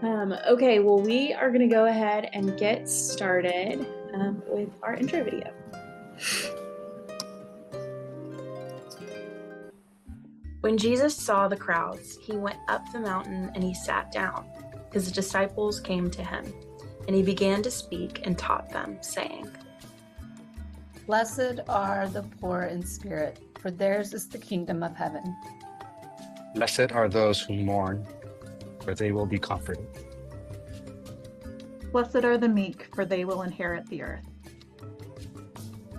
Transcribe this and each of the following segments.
Okay, well, we are going to go ahead and get started with our intro video. When Jesus saw the crowds, he went up the mountain and he sat down. His disciples came to him, and he began to speak and taught them, saying, Blessed are the poor in spirit, for theirs is the kingdom of heaven. Blessed are those who mourn, for they will be comforted. Blessed are the meek, for they will inherit the earth.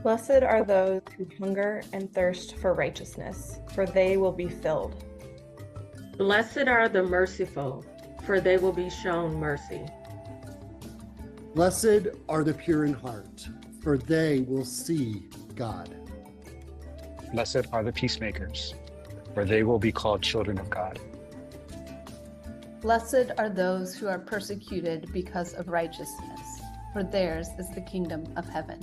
Blessed are those who hunger and thirst for righteousness, for they will be filled. Blessed are the merciful, for they will be shown mercy. Blessed are the pure in heart, for they will see God. Blessed are the peacemakers, for they will be called children of God. Blessed are those who are persecuted because of righteousness, for theirs is the kingdom of heaven.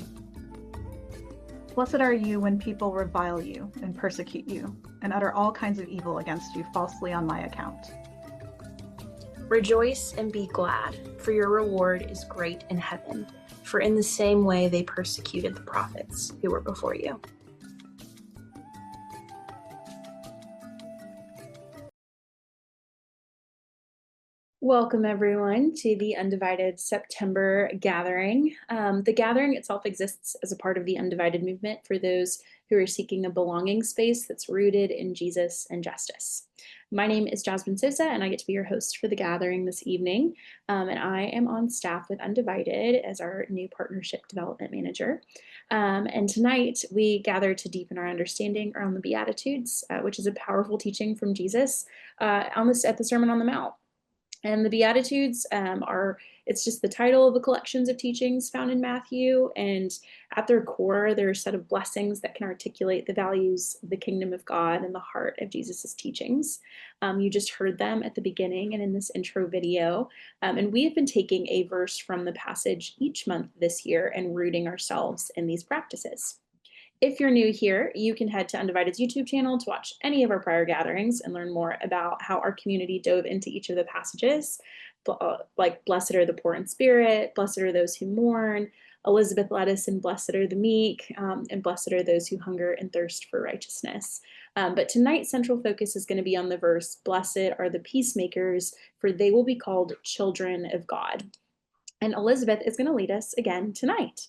Blessed are you when people revile you and persecute you, and utter all kinds of evil against you falsely on my account. Rejoice and be glad, for your reward is great in heaven, for in the same way they persecuted the prophets who were before you. Welcome, everyone, to the Undivided September Gathering. The gathering itself exists as a part of the Undivided movement for those who are seeking a belonging space that's rooted in Jesus and justice. My name is Jasmine Sosa, and I get to be your host for the gathering this evening. And I am on staff with Undivided as our new partnership development manager. And tonight we gather to deepen our understanding around the Beatitudes, which is a powerful teaching from Jesus at the Sermon on the Mount. And the Beatitudes it's just the title of the collections of teachings found in Matthew. And at their core, they're a set of blessings that can articulate the values of the kingdom of God and the heart of Jesus's teachings. You just heard them at the beginning and in this intro video. And we have been taking a verse from the passage each month this year and rooting ourselves in these practices. If you're new here, you can head to Undivided's YouTube channel to watch any of our prior gatherings and learn more about how our community dove into each of the passages, like blessed are the poor in spirit, blessed are those who mourn, Elizabeth led us in blessed are the meek, and blessed are those who hunger and thirst for righteousness. But tonight's central focus is going to be on the verse, blessed are the peacemakers, for they will be called children of God. And Elizabeth is going to lead us again tonight.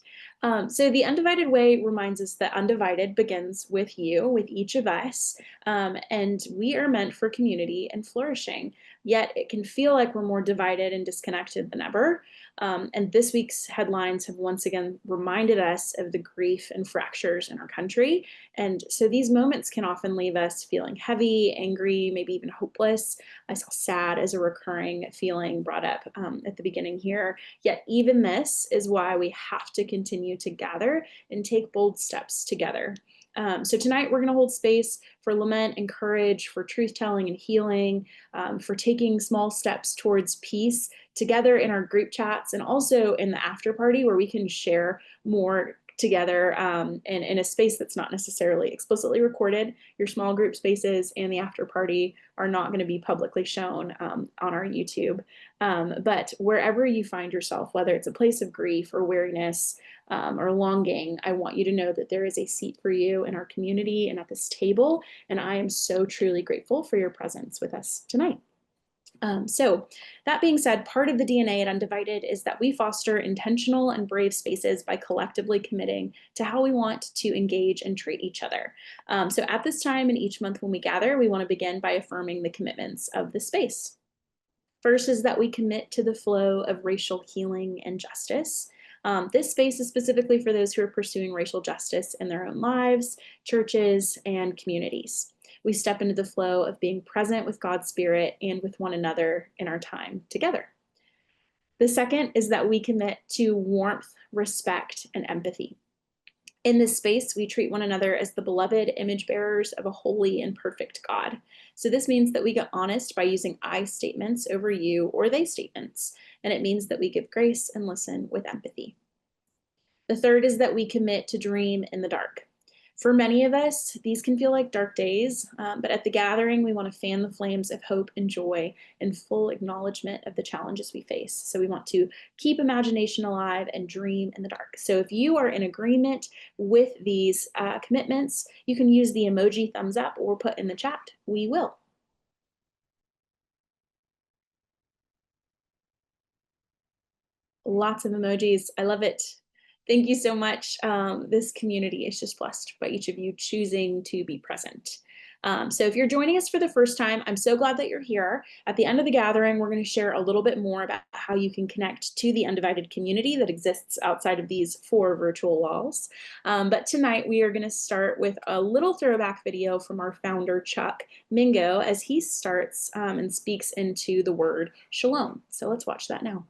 So the Undivided Way reminds us that Undivided begins with you, with each of us, and we are meant for community and flourishing. Yet it can feel like we're more divided and disconnected than ever. And this week's headlines have once again reminded us of the grief and fractures in our country. And so these moments can often leave us feeling heavy, angry, maybe even hopeless. I saw sad as a recurring feeling brought up at the beginning here. Yet even this is why we have to continue to gather and take bold steps together. So tonight we're going to hold space for lament and courage, for truth-telling and healing, for taking small steps towards peace together in our group chats and also in the after party where we can share more together in a space that's not necessarily explicitly recorded. Your small group spaces and the after party are not going to be publicly shown on our YouTube. But wherever you find yourself, whether it's a place of grief or weariness or longing, I want you to know that there is a seat for you in our community and at this table. And I am so truly grateful for your presence with us tonight. So that being said, part of the DNA at Undivided is that we foster intentional and brave spaces by collectively committing to how we want to engage and treat each other. So at this time and each month when we gather, we want to begin by affirming the commitments of the space. First is that we commit to the flow of racial healing and justice. This space is specifically for those who are pursuing racial justice in their own lives, churches, and communities. We step into the flow of being present with God's Spirit and with one another in our time together. The second is that we commit to warmth, respect, and empathy. In this space, we treat one another as the beloved image bearers of a holy and perfect God. So this means that we get honest by using I statements over you or they statements, and it means that we give grace and listen with empathy. The third is that we commit to dream in the dark. For many of us, these can feel like dark days, but at the gathering, we want to fan the flames of hope and joy in full acknowledgement of the challenges we face. So we want to keep imagination alive and dream in the dark. So if you are in agreement with these commitments, you can use the emoji thumbs up or put in the chat, we will. Lots of emojis. I love it. Thank you so much. This community is just blessed by each of you choosing to be present. So if you're joining us for the first time, I'm so glad that you're here. At the end of the gathering, we're going to share a little bit more about how you can connect to the undivided community that exists outside of these 4 virtual walls. But tonight we are going to start with a little throwback video from our founder, Chuck Mingo, as he starts and speaks into the word shalom. So let's watch that now.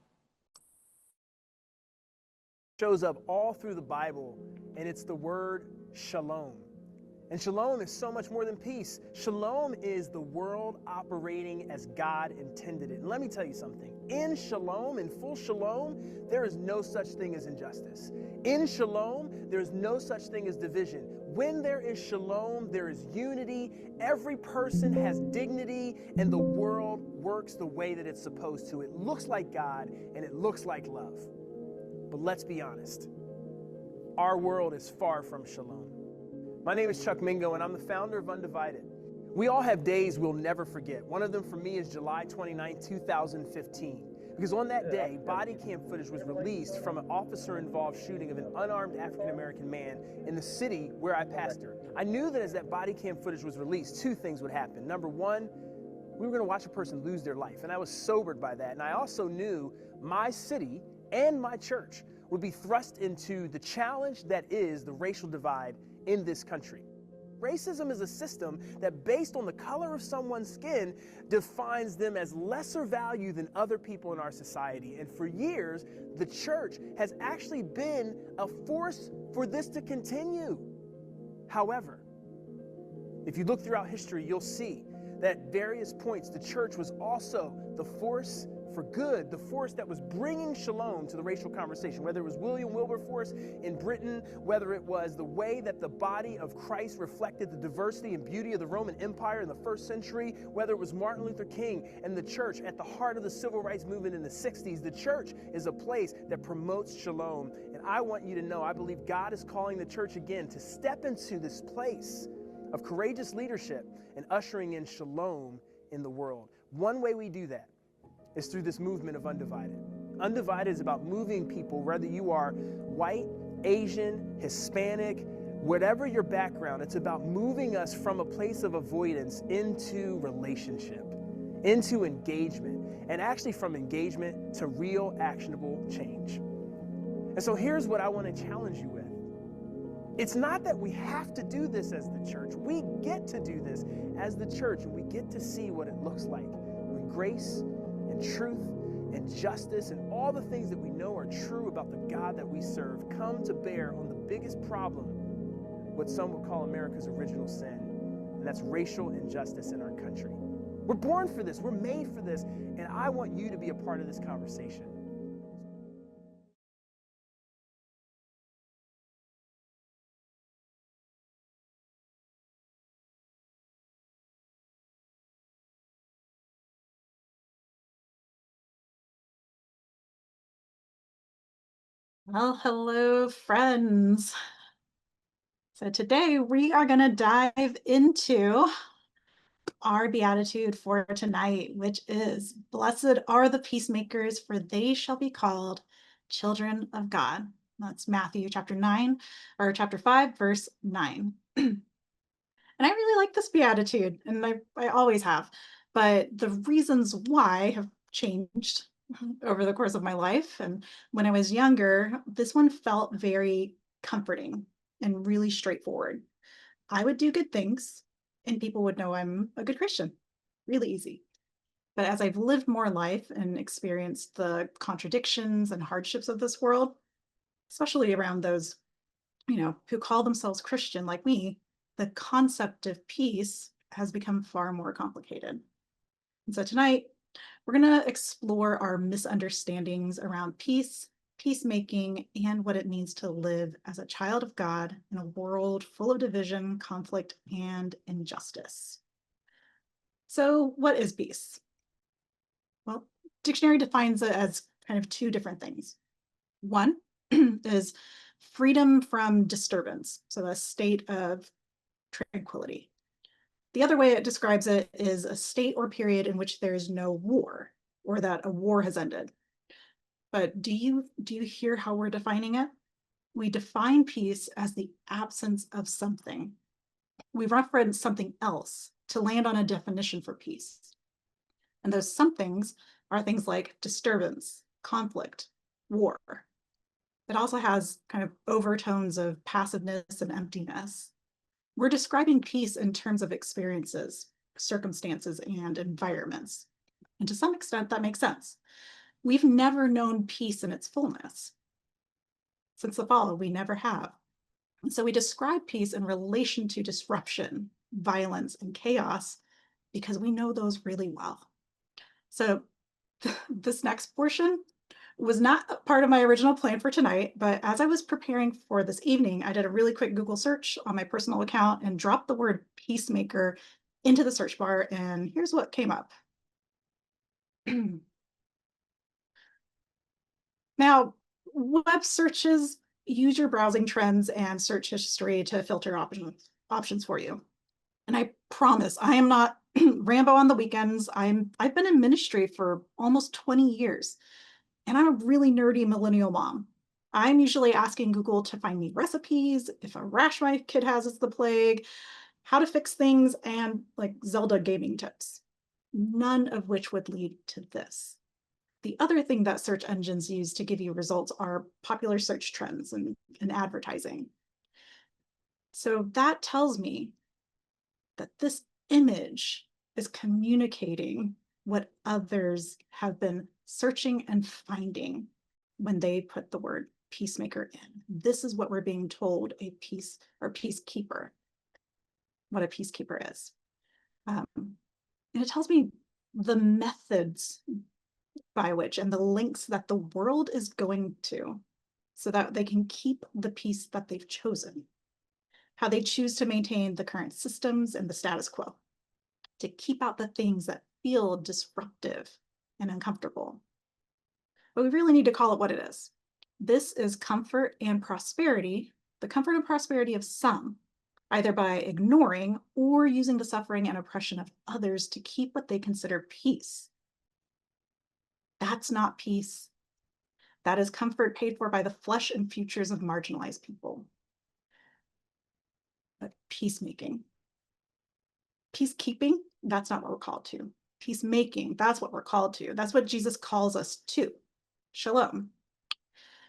Shows up all through the Bible, and it's the word shalom. And shalom is so much more than peace. Shalom is the world operating as God intended it. And let me tell you something. In shalom, in full shalom, there is no such thing as injustice. In shalom, there is no such thing as division. When there is shalom, there is unity. Every person has dignity, and the world works the way that it's supposed to. It looks like God, and it looks like love. But let's be honest, our world is far from shalom. My name is Chuck Mingo, and I'm the founder of Undivided. We all have days we'll never forget. One of them for me is July 29, 2015. Because on that day, body cam footage was released from an officer-involved shooting of an unarmed African-American man in the city where I pastor. I knew that as that body cam footage was released, 2 things would happen. Number one, we were going to watch a person lose their life, and I was sobered by that. And I also knew my city and my church would be thrust into the challenge that is the racial divide in this country. Racism is a system that, based on the color of someone's skin, defines them as lesser value than other people in our society. And for years, the church has actually been a force for this to continue. However, if you look throughout history, you'll see that at various points, the church was also the force for good, the force that was bringing shalom to the racial conversation, whether it was William Wilberforce in Britain, whether it was the way that the body of Christ reflected the diversity and beauty of the Roman Empire in the 1st century, whether it was Martin Luther King and the church at the heart of the civil rights movement in the 60s. The church is a place that promotes shalom. And I want you to know, I believe God is calling the church again to step into this place of courageous leadership and ushering in shalom in the world. One way we do that is through this movement of Undivided. Undivided is about moving people, whether you are white, Asian, Hispanic, whatever your background, it's about moving us from a place of avoidance into relationship, into engagement, and actually from engagement to real actionable change. And so here's what I want to challenge you with. It's not that we have to do this as the church. We get to do this as the church, and we get to see what it looks like when grace and truth and justice and all the things that we know are true about the God that we serve come to bear on the biggest problem, what some would call America's original sin, and that's racial injustice in our country. We're born for this, we're made for this, and I want you to be a part of this conversation. Well, hello, friends. So today we are going to dive into our beatitude for tonight, which is, "Blessed are the peacemakers, for they shall be called children of God." That's Matthew chapter 9, or chapter 5, verse 9. And I really like this beatitude, and I always have, but the reasons why have changed over the course of my life. And when I was younger, this one felt very comforting and really straightforward. I would do good things, and people would know I'm a good Christian. Really easy. But as I've lived more life and experienced the contradictions and hardships of this world, especially around those, who call themselves Christian like me, the concept of peace has become far more complicated. And so tonight, we're going to explore our misunderstandings around peace peacemaking, and what it means to live as a child of God in a world full of division, conflict, and injustice. So, what is peace? Well, dictionary defines it as kind of two different things. One is freedom from disturbance, so a state of tranquility. The other way it describes it is a state or period in which there is no war, or that a war has ended. But do you hear how we're defining it? We define peace as the absence of something. We reference something else to land on a definition for peace. And those somethings are things like disturbance, conflict, war. It also has kind of overtones of passiveness and emptiness. We're describing peace in terms of experiences, circumstances, and environments. And to some extent, that makes sense. We've never known peace in its fullness. Since the fall, we never have. And so we describe peace in relation to disruption, violence, and chaos because we know those really well. So this next portion was not part of my original plan for tonight, but as I was preparing for this evening, I did a really quick Google search on my personal account and dropped the word peacemaker into the search bar, and here's what came up. Now, web searches use your browsing trends and search history to filter options for you. And I promise I am not Rambo on the weekends. I've been in ministry for almost 20 years, and I'm a really nerdy millennial mom. I'm usually asking Google to find me recipes, if a rash my kid has is the plague, how to fix things, and like Zelda gaming tips, none of which would lead to this. The other thing that search engines use to give you results are popular search trends and advertising. So that tells me that this image is communicating what others have been searching and finding when they put the word peacemaker in. This is what we're being told a peace or peacekeeper, what a peacekeeper is. And it tells me the methods by which and the links that the world is going to so that they can keep the peace that they've chosen, how they choose to maintain the current systems and the status quo, to keep out the things that feel disruptive and uncomfortable. But we really need to call it what it is. This is comfort and prosperity, the comfort and prosperity of some, either by ignoring or using the suffering and oppression of others to keep what they consider peace. That's not peace. That is comfort paid for by the flesh and futures of marginalized people. But peacemaking, peacekeeping, that's not what we're called to. Peacemaking, that's what we're called to. That's what Jesus calls us to. Shalom.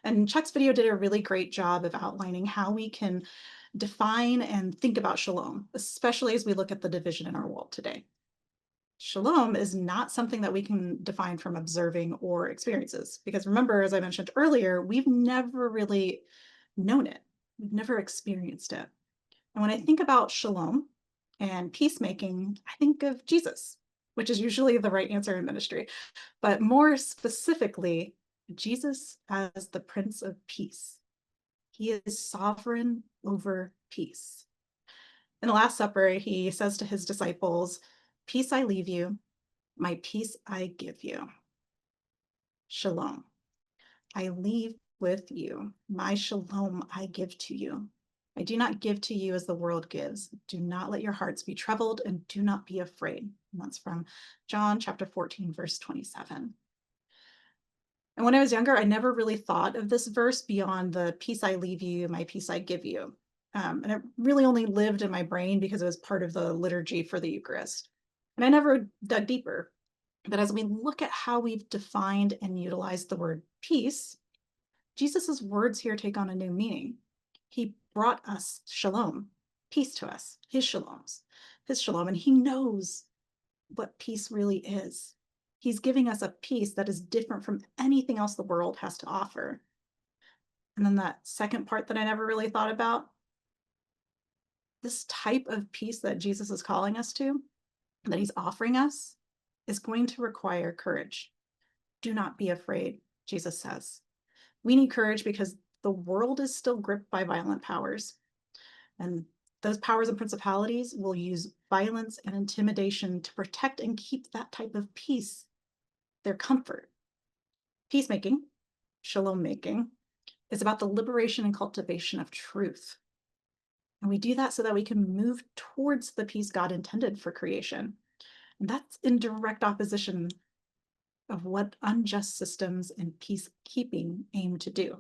And Chuck's video did a really great job of outlining how we can define and think about shalom, especially as we look at the division in our world today. Shalom is not something that we can define from observing or experiences, because remember, as I mentioned earlier, we've never really known it. We've never experienced it. And when I think about shalom and peacemaking, I think of Jesus, which is usually the right answer in ministry. But more specifically, Jesus as the Prince of Peace. He is sovereign over peace. In the Last Supper, he says to his disciples, "Peace I leave you, my peace I give you." Shalom. I leave with you. My shalom I give to you. I do not give to you as the world gives. Do not let your hearts be troubled and do not be afraid. And that's from John chapter 14, verse 27. And when I was younger, I never really thought of this verse beyond the peace I leave you, my peace I give you. And it really only lived in my brain because it was part of the liturgy for the Eucharist. And I never dug deeper. But as we look at how we've defined and utilized the word peace, Jesus's words here take on a new meaning. He brought us shalom, peace to us, his shalom, and he knows what peace really is. He's giving us a peace that is different from anything else the world has to offer. And then that second part that I never really thought about, this type of peace that Jesus is calling us to, that he's offering us, is going to require courage. Do not be afraid, Jesus says. We need courage because the world is still gripped by violent powers. And those powers and principalities will use violence and intimidation to protect and keep that type of peace, their comfort. Peacemaking, shalom making, is about the liberation and cultivation of truth. And we do that so that we can move towards the peace God intended for creation. And that's in direct opposition of what unjust systems and peacekeeping aim to do.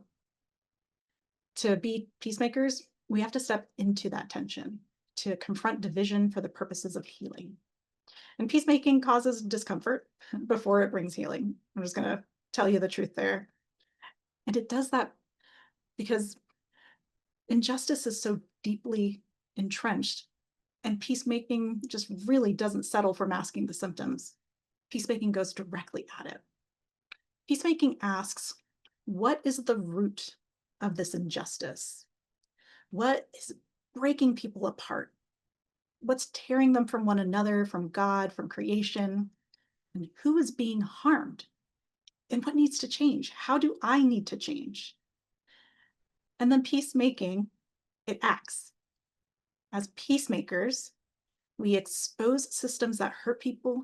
To be peacemakers, we have to step into that tension, to confront division for the purposes of healing. And peacemaking causes discomfort before it brings healing. I'm just going to tell you the truth there. And it does that because injustice is so deeply entrenched, and peacemaking just really doesn't settle for masking the symptoms. Peacemaking goes directly at it. Peacemaking asks, what is the root of this injustice? What is breaking people apart? What's tearing them from one another, from God, from creation? And who is being harmed? And what needs to change? How do I need to change? And then peacemaking, it acts. As peacemakers, we expose systems that hurt people.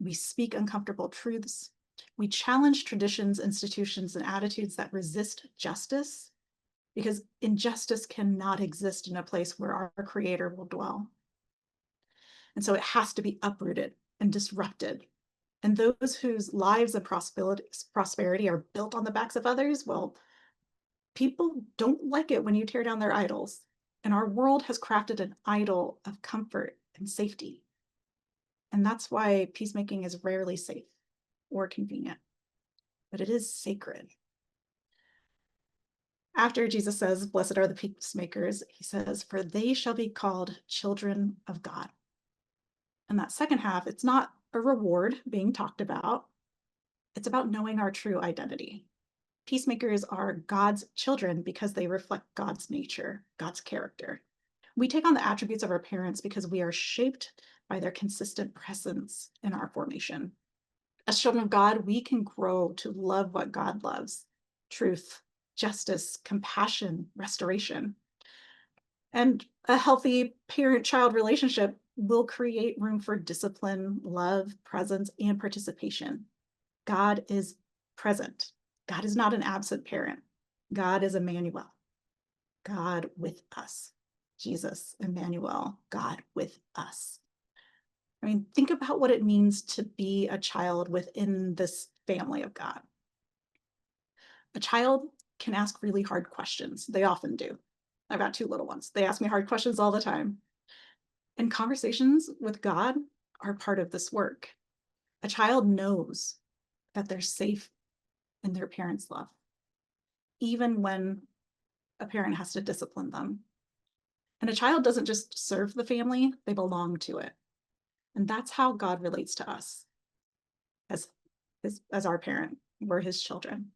We speak uncomfortable truths. We challenge traditions, institutions, and attitudes that resist justice, because injustice cannot exist in a place where our Creator will dwell. And so it has to be uprooted and disrupted. And those whose lives and prosperity are built on the backs of others, well, people don't like it when you tear down their idols. And our world has crafted an idol of comfort and safety. And that's why peacemaking is rarely safe or convenient, but it is sacred. After Jesus says, "Blessed are the peacemakers," he says, "For they shall be called children of God." And that second half, it's not a reward being talked about. It's about knowing our true identity. Peacemakers are God's children because they reflect God's nature, God's character. We take on the attributes of our parents because we are shaped by their consistent presence in our formation. As children of God, we can grow to love what God loves: truth, justice, compassion, restoration. And a healthy parent-child relationship will create room for discipline, love, presence, and participation. God is present. God is not an absent parent. God is Emmanuel, God with us. Jesus, Emmanuel, God with us. I mean, think about what it means to be a child within this family of God. A child can ask really hard questions. They often do. I've got two little ones. They ask me hard questions all the time. And conversations with God are part of this work. A child knows that they're safe in their parents' love, even when a parent has to discipline them. And a child doesn't just serve the family, they belong to it. And that's how God relates to us as our parent. We're his children.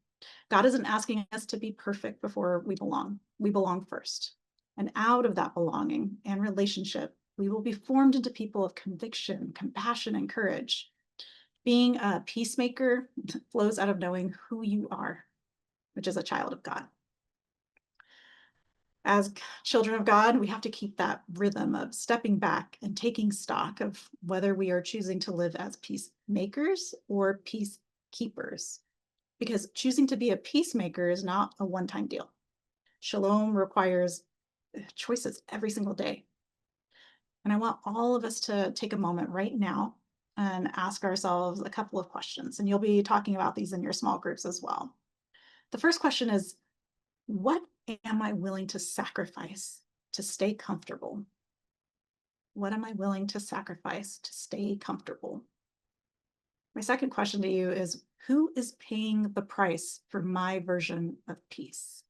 God isn't asking us to be perfect before we belong. We belong first. And out of that belonging and relationship, we will be formed into people of conviction, compassion, and courage. Being a peacemaker flows out of knowing who you are, which is a child of God. As children of God, we have to keep that rhythm of stepping back and taking stock of whether we are choosing to live as peacemakers or peacekeepers. Because choosing to be a peacemaker is not a one-time deal. Shalom requires choices every single day. And I want all of us to take a moment right now and ask ourselves a couple of questions. And you'll be talking about these in your small groups as well. The first question is, what am I willing to sacrifice to stay comfortable? What am I willing to sacrifice to stay comfortable? My second question to you is, who is paying the price for my version of peace?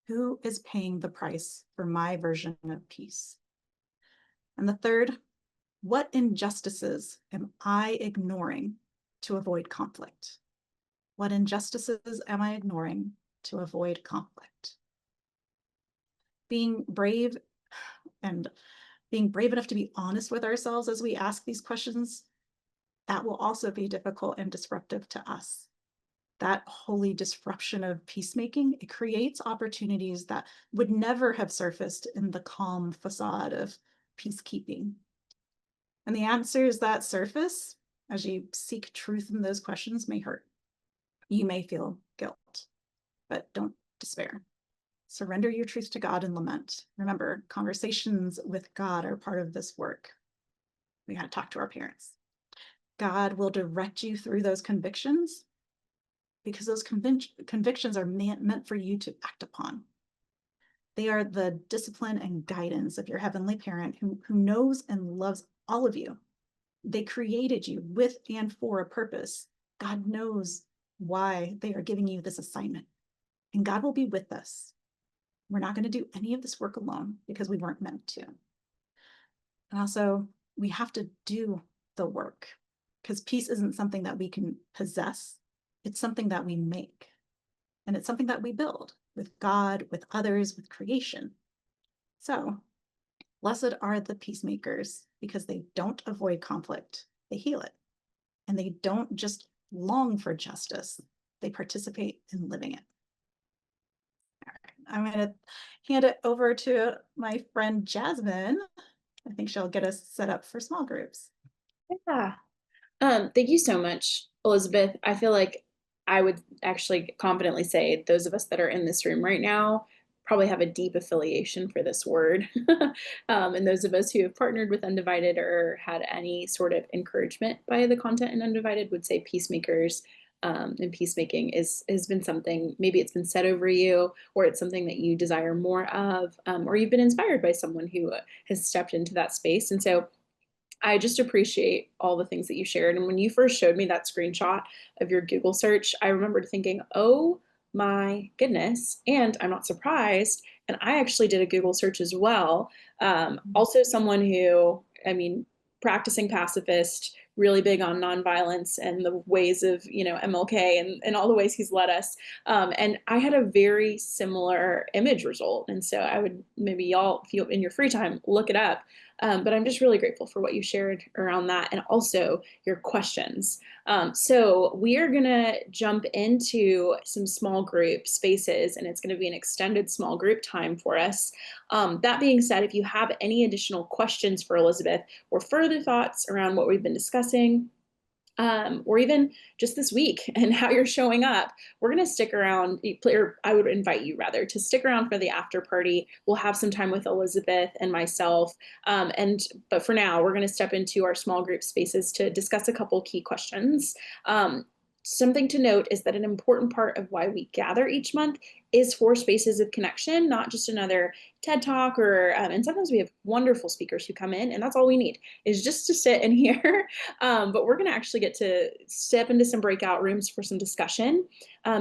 Who is paying the price for my version of peace? And the third, what injustices am I ignoring to avoid conflict? What injustices am I ignoring to avoid conflict? Being brave enough to be honest with ourselves as we ask these questions, that will also be difficult and disruptive to us. that holy disruption of peacemaking, it creates opportunities that would never have surfaced in the calm facade of peacekeeping. And the answers that surface as you seek truth in those questions may hurt. You may feel guilt, but don't despair. Surrender your truth to God and lament. Remember, conversations with God are part of this work. We got to talk to our parents. God will direct you through those convictions because those convictions are meant for you to act upon. They are the discipline and guidance of your heavenly parent who knows and loves all of you. They created you with and for a purpose. God knows why they are giving you this assignment, and God will be with us. We're not going to do any of this work alone because we weren't meant to. And also, we have to do the work because peace isn't something that we can possess. It's something that we make. And it's something that we build with God, with others, with creation. So, blessed are the peacemakers because they don't avoid conflict, they heal it. And they don't just long for justice, they participate in living it. All right, I'm going to hand it over to my friend Jasmine. I think she'll get us set up for small groups. Yeah. Thank you so much, Elizabeth. I feel like I would actually confidently say those of us that are in this room right now probably have a deep affiliation for this word. And those of us who have partnered with Undivided or had any sort of encouragement by the content in Undivided would say peacemakers. And peacemaking has been something, maybe it's been said over you, or it's something that you desire more of, or you've been inspired by someone who has stepped into that space. And so I just appreciate all the things that you shared. And when you first showed me that screenshot of your Google search, I remembered thinking, oh my goodness. And I'm not surprised. And I actually did a Google search as well. Also, someone who, I mean, practicing pacifist, really big on nonviolence and the ways of, MLK and all the ways he's led us. And I had a very similar image result. And so I would maybe y'all, if you in your free time, look it up. But I'm just really grateful for what you shared around that and also your questions. So we are going to jump into some small group spaces, and it's going to be an extended small group time for us. That being said, if you have any additional questions for Elizabeth or further thoughts around what we've been discussing, or even just this week and how you're showing up, we're going to stick around, or I would invite you rather to stick around for the after party. We'll have some time with Elizabeth and myself. But for now, we're going to step into our small group spaces to discuss a couple key questions. Something to note is that an important part of why we gather each month is for spaces of connection, not just another TED Talk and sometimes we have wonderful speakers who come in and that's all we need is just to sit and hear. But we're going to actually get to step into some breakout rooms for some discussion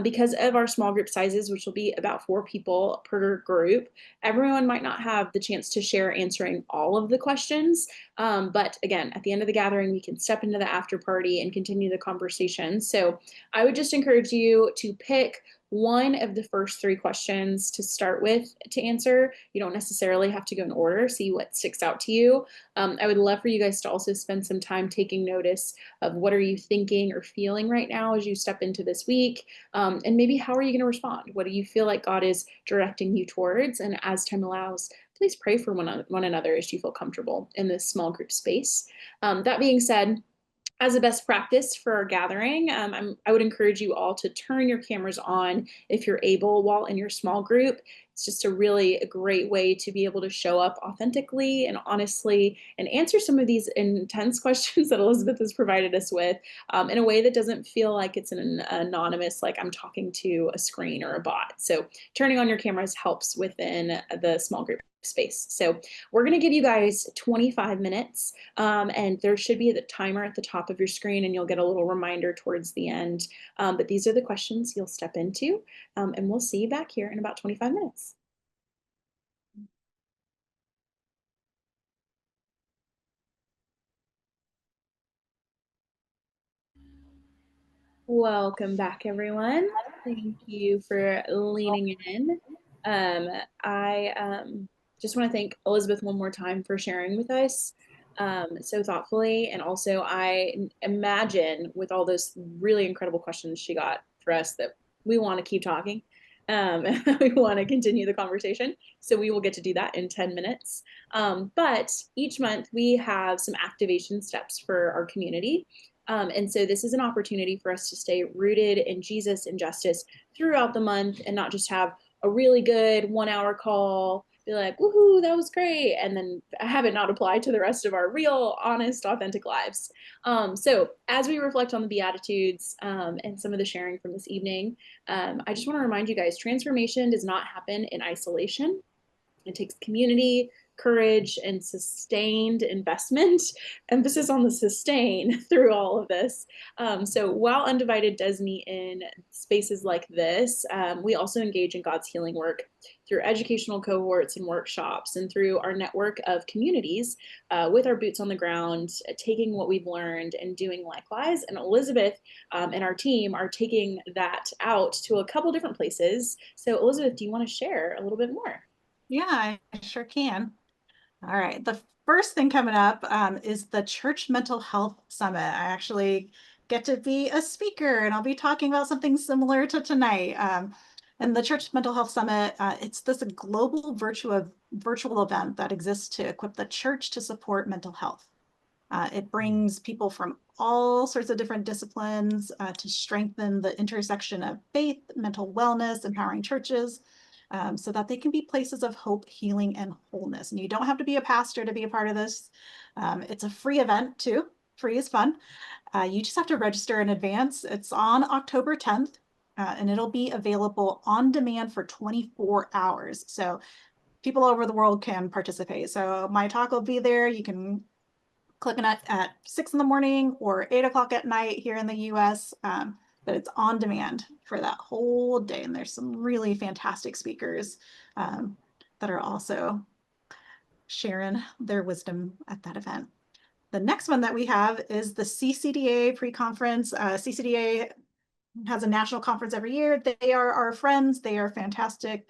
because of our small group sizes, which will be about 4 people per group. Everyone might not have the chance to share answering all of the questions. But again, at the end of the gathering, we can step into the after party and continue the conversation. So I would just encourage you to pick one of the first 3 questions to start with to answer. You don't necessarily have to go in order, see what sticks out to you. I would love for you guys to also spend some time taking notice of what are you thinking or feeling right now as you step into this week, and maybe how are you going to respond? What do you feel like God is directing you towards? And as time allows, please pray for one another as you feel comfortable in this small group space. That being said, as a best practice for our gathering, I would encourage you all to turn your cameras on if you're able while in your small group. It's just a great way to be able to show up authentically and honestly and answer some of these intense questions that Elizabeth has provided us with in a way that doesn't feel like it's an anonymous, like I'm talking to a screen or a bot. So turning on your cameras helps within the small group space. So we're going to give you guys 25 minutes and there should be the timer at the top of your screen and you'll get a little reminder towards the end. But these are the questions you'll step into and we'll see you back here in about 25 minutes. Welcome back, everyone. Thank you for leaning in. I just want to thank Elizabeth one more time for sharing with us so thoughtfully. And also, I imagine with all those really incredible questions she got for us that we want to keep talking. We want to continue the conversation. So we will get to do that in 10 minutes. But each month we have some activation steps for our community. And so this is an opportunity for us to stay rooted in Jesus and justice throughout the month and not just have a really good 1 hour call, be like, woohoo, that was great, and then have it not apply to the rest of our real, honest, authentic lives. So as we reflect on the Beatitudes and some of the sharing from this evening, I just want to remind you guys, transformation does not happen in isolation. It takes community, courage, and sustained investment, emphasis on the sustain through all of this. So while Undivided does meet in spaces like this, we also engage in God's healing work through educational cohorts and workshops and through our network of communities with our boots on the ground, taking what we've learned and doing likewise. And Elizabeth and our team are taking that out to a couple different places. So Elizabeth, do you want to share a little bit more? Yeah, I sure can. All right. The first thing coming up is the Church Mental Health Summit. I actually get to be a speaker, and I'll be talking about something similar to tonight. And the Church Mental Health Summit, it's this global virtual event that exists to equip the church to support mental health. It brings people from all sorts of different disciplines to strengthen the intersection of faith, mental wellness, empowering churches, so that they can be places of hope, healing, and wholeness. And you don't have to be a pastor to be a part of this. It's a free event too. Free is fun. You just have to register in advance. It's on October 10th, and it'll be available on demand for 24 hours. So people all over the world can participate. So my talk will be there. You can click on it at 6 in the morning or 8 o'clock at night here in the US. But it's on demand for that whole day. And there's some really fantastic speakers that are also sharing their wisdom at that event. The next one that we have is the CCDA pre-conference. CCDA has a national conference every year. They are our friends. They are fantastic.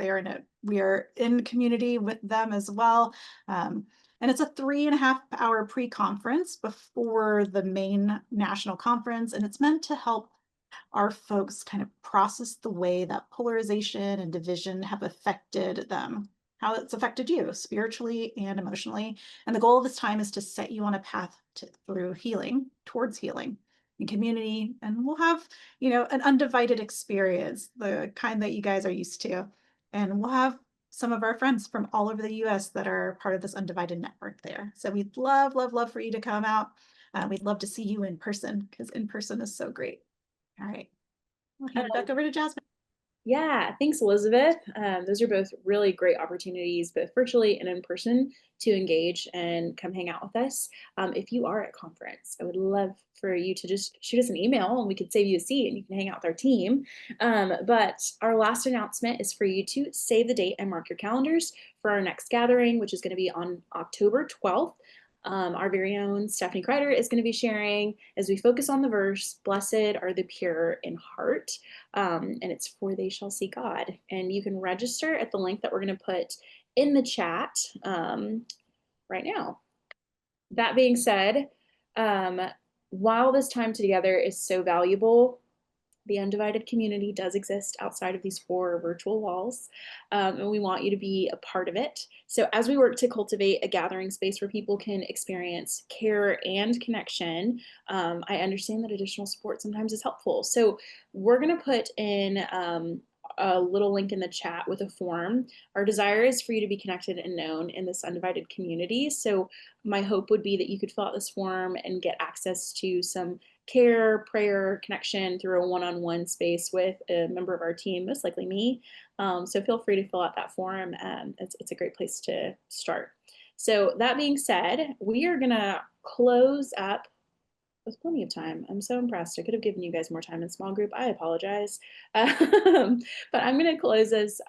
We are in community with them as well. And it's a 3.5 hour pre-conference before the main national conference. And it's meant to help our folks kind of process the way that polarization and division have affected them, how it's affected you spiritually and emotionally. And the goal of this time is to set you on a path through healing, towards healing and community. And we'll have, an undivided experience, the kind that you guys are used to. And we'll have some of our friends from all over the US that are part of this undivided network there. So we'd love, love, love for you to come out. We'd love to see you in person because in person is so great. All right. I'll hand it back over to Jasmine. Yeah, thanks, Elizabeth. Those are both really great opportunities, both virtually and in person, to engage and come hang out with us. If you are at a conference, I would love for you to just shoot us an email and we could save you a seat and you can hang out with our team. But our last announcement is for you to save the date and mark your calendars for our next gathering, which is going to be on October 12th. Our very own Stephanie Kreider is going to be sharing as we focus on the verse, blessed are the pure in heart. And it's for they shall see God. And you can register at the link that we're going to put in the chat right now. That being said, while this time together is so valuable, the Undivided community does exist outside of these 4 virtual walls, and we want you to be a part of it. So as we work to cultivate a gathering space where people can experience care and connection, I understand that additional support sometimes is helpful. So we're going to put in a little link in the chat with a form. Our desire is for you to be connected and known in this Undivided community. So my hope would be that you could fill out this form and get access to some care, prayer, connection through a one-on-one space with a member of our team, most likely me. So feel free to fill out that form. It's a great place to start. So that being said, we are gonna close up with plenty of time. I'm so impressed. I could have given you guys more time in small group. I apologize. But I'm going to close us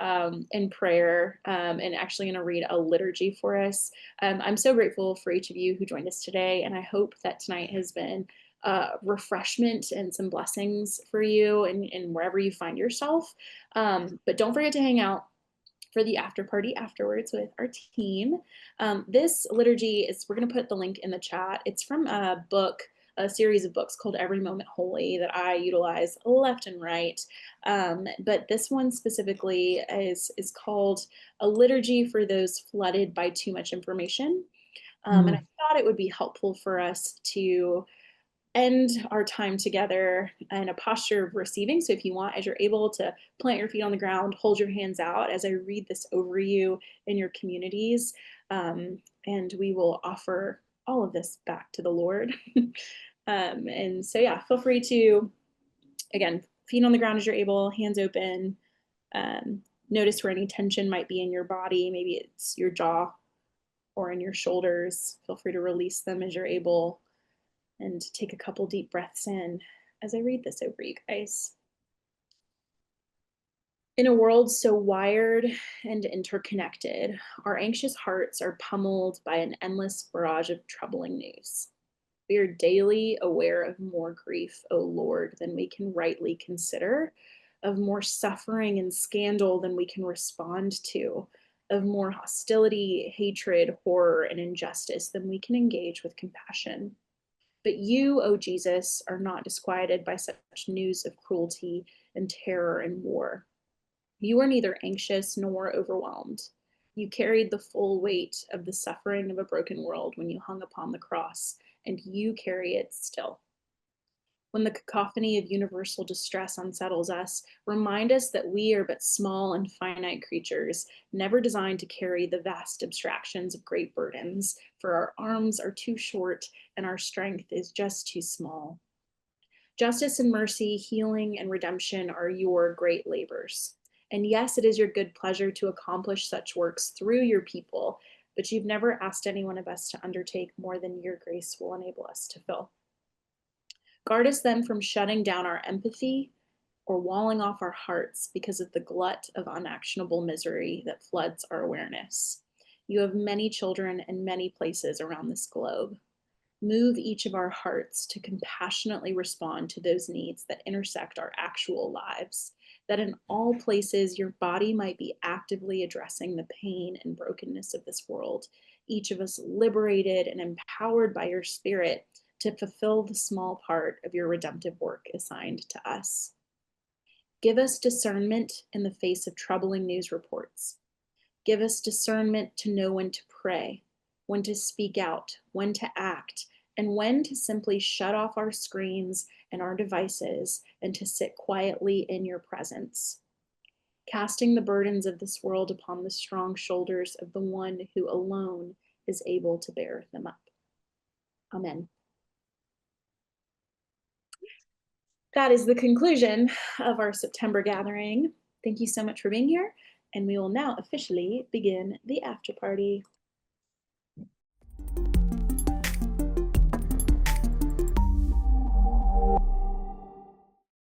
in prayer and actually going to read a liturgy for us. I'm so grateful for each of you who joined us today. And I hope that tonight has been refreshment and some blessings for you and wherever you find yourself. But don't forget to hang out for the after party afterwards with our team. This liturgy we're going to put the link in the chat. It's from a book a series of books called Every Moment Holy that I utilize left and right. But this one specifically is called A Liturgy for Those Flooded by Too Much Information. And I thought it would be helpful for us to end our time together in a posture of receiving. So if you want, as you're able to plant your feet on the ground, hold your hands out as I read this over you in your communities. And we will offer all of this back to the Lord. And so, yeah, feel free to, again, feet on the ground as you're able, hands open. Notice where any tension might be in your body. Maybe it's your jaw or in your shoulders. Feel free to release them as you're able and take a couple deep breaths in as I read this over you guys. In a world so wired and interconnected, our anxious hearts are pummeled by an endless barrage of troubling news. We are daily aware of more grief, O Lord, than we can rightly consider, of more suffering and scandal than we can respond to, of more hostility, hatred, horror, and injustice than we can engage with compassion. But you, O Jesus, are not disquieted by such news of cruelty and terror and war. You are neither anxious nor overwhelmed. You carried the full weight of the suffering of a broken world when you hung upon the cross, and you carry it still. When the cacophony of universal distress unsettles us, remind us that we are but small and finite creatures, never designed to carry the vast abstractions of great burdens, for our arms are too short and our strength is just too small. Justice and mercy, healing and redemption are your great labors. And yes, it is your good pleasure to accomplish such works through your people, but you've never asked any one of us to undertake more than your grace will enable us to fill. Guard us then from shutting down our empathy or walling off our hearts because of the glut of unactionable misery that floods our awareness. You have many children in many places around this globe. Move each of our hearts to compassionately respond to those needs that intersect our actual lives, that in all places your body might be actively addressing the pain and brokenness of this world, each of us liberated and empowered by your spirit to fulfill the small part of your redemptive work assigned to us. Give us discernment in the face of troubling news reports. Give us discernment to know when to pray, when to speak out, when to act, and when to simply shut off our screens and our devices and to sit quietly in your presence, casting the burdens of this world upon the strong shoulders of the one who alone is able to bear them up. Amen. That is the conclusion of our September gathering. Thank you so much for being here, and we will now officially begin the after party.